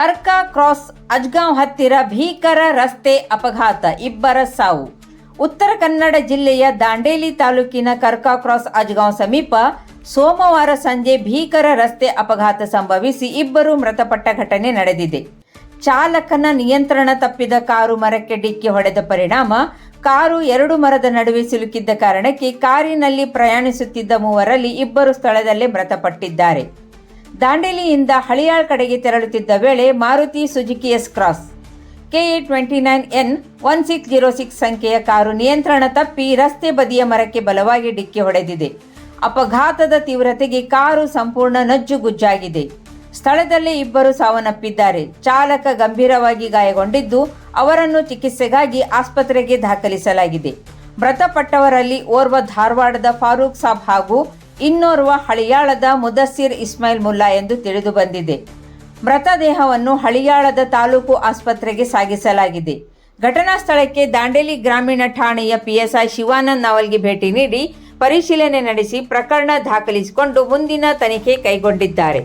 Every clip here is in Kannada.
ಕರ್ಕಾ ಕ್ರಾಸ್ ಅಜ್ಗಾಂವ್ ಹತ್ತಿರ ಭೀಕರ ರಸ್ತೆ ಅಪಘಾತ, ಇಬ್ಬರ ಸಾವು. ಉತ್ತರ ಕನ್ನಡ ಜಿಲ್ಲೆಯ ದಾಂಡೇಲಿ ತಾಲೂಕಿನ ಕರ್ಕಾ ಕ್ರಾಸ್ ಅಜ್ಗಾಂವ್ ಸಮೀಪ ಸೋಮವಾರ ಸಂಜೆ ಭೀಕರ ರಸ್ತೆ ಅಪಘಾತ ಸಂಭವಿಸಿ ಇಬ್ಬರು ಮೃತಪಟ್ಟ ಘಟನೆ ನಡೆದಿದೆ. ಚಾಲಕನ ನಿಯಂತ್ರಣ ತಪ್ಪಿದ ಕಾರು ಮರಕ್ಕೆ ಡಿಕ್ಕಿ ಹೊಡೆದ ಪರಿಣಾಮ ಕಾರು ಎರಡು ಮರದ ನಡುವೆ ಸಿಲುಕಿದ್ದ ಕಾರಣಕ್ಕೆ ಕಾರಿನಲ್ಲಿ ಪ್ರಯಾಣಿಸುತ್ತಿದ್ದ ಮೂವರಲ್ಲಿ ಇಬ್ಬರು ಸ್ಥಳದಲ್ಲೇ ಮೃತಪಟ್ಟಿದ್ದಾರೆ. ದಾಂಡೇಲಿಯಿಂದ ಹಳಿಯಾಳ್ ಕಡೆಗೆ ತೆರಳುತ್ತಿದ್ದ ವೇಳೆ Maruti Suzuki S cross KA29N1606 ಸಂಖ್ಯೆಯ ಕಾರು ನಿಯಂತ್ರಣ ತಪ್ಪಿ ರಸ್ತೆ ಬದಿಯ ಮರಕ್ಕೆ ಬಲವಾಗಿ ಡಿಕ್ಕಿ ಹೊಡೆದಿದೆ. ಅಪಘಾತದ ತೀವ್ರತೆಗೆ ಕಾರು ಸಂಪೂರ್ಣ ನಜ್ಜುಗುಜ್ಜಾಗಿದೆ. ಸ್ಥಳದಲ್ಲೇ ಇಬ್ಬರು ಸಾವನ್ನಪ್ಪಿದ್ದಾರೆ. ಚಾಲಕ ಗಂಭೀರವಾಗಿ ಗಾಯಗೊಂಡಿದ್ದು ಅವರನ್ನು ಚಿಕಿತ್ಸೆಗಾಗಿ ಆಸ್ಪತ್ರೆಗೆ ದಾಖಲಿಸಲಾಗಿದೆ. ಮೃತಪಟ್ಟವರಲ್ಲಿ ಓರ್ವ ಧಾರವಾಡದ ಫಾರೂಕ್ ಸಾಬ್ ಹಾಗೂ ಇನ್ನೋರ್ವ ಹಳಿಯಾಳದ ಮುದಸ್ಸಿರ್ ಇಸ್ಮಾಯಿಲ್ ಮುಲ್ಲಾ ಎಂದು ತಿಳಿದು ಬಂದಿದೆ. ಮೃತದೇಹವನ್ನು ಹಳಿಯಾಳದ ತಾಲೂಕು ಆಸ್ಪತ್ರೆಗೆ ಸಾಗಿಸಲಾಗಿದೆ. ಘಟನಾ ಸ್ಥಳಕ್ಕೆ ದಾಂಡೇಲಿ ಗ್ರಾಮೀಣ ಠಾಣೆಯ PSI ಶಿವಾನಂದ್ ನಾವಲ್ಗಿ ಭೇಟಿ ನೀಡಿ ಪರಿಶೀಲನೆ ನಡೆಸಿ ಪ್ರಕರಣ ದಾಖಲಿಸಿಕೊಂಡು ಮುಂದಿನ ತನಿಖೆ ಕೈಗೊಂಡಿದ್ದಾರೆ.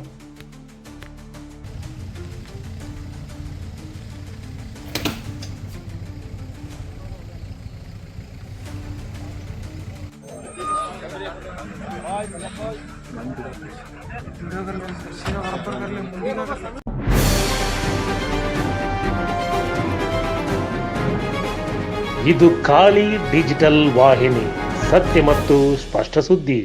ಇದು ಖಾಲಿ ಡಿಜಿಟಲ್ ವಾಹಿನಿ, ಸತ್ಯ ಮತ್ತು ಸ್ಪಷ್ಟ ಸುದ್ದಿ.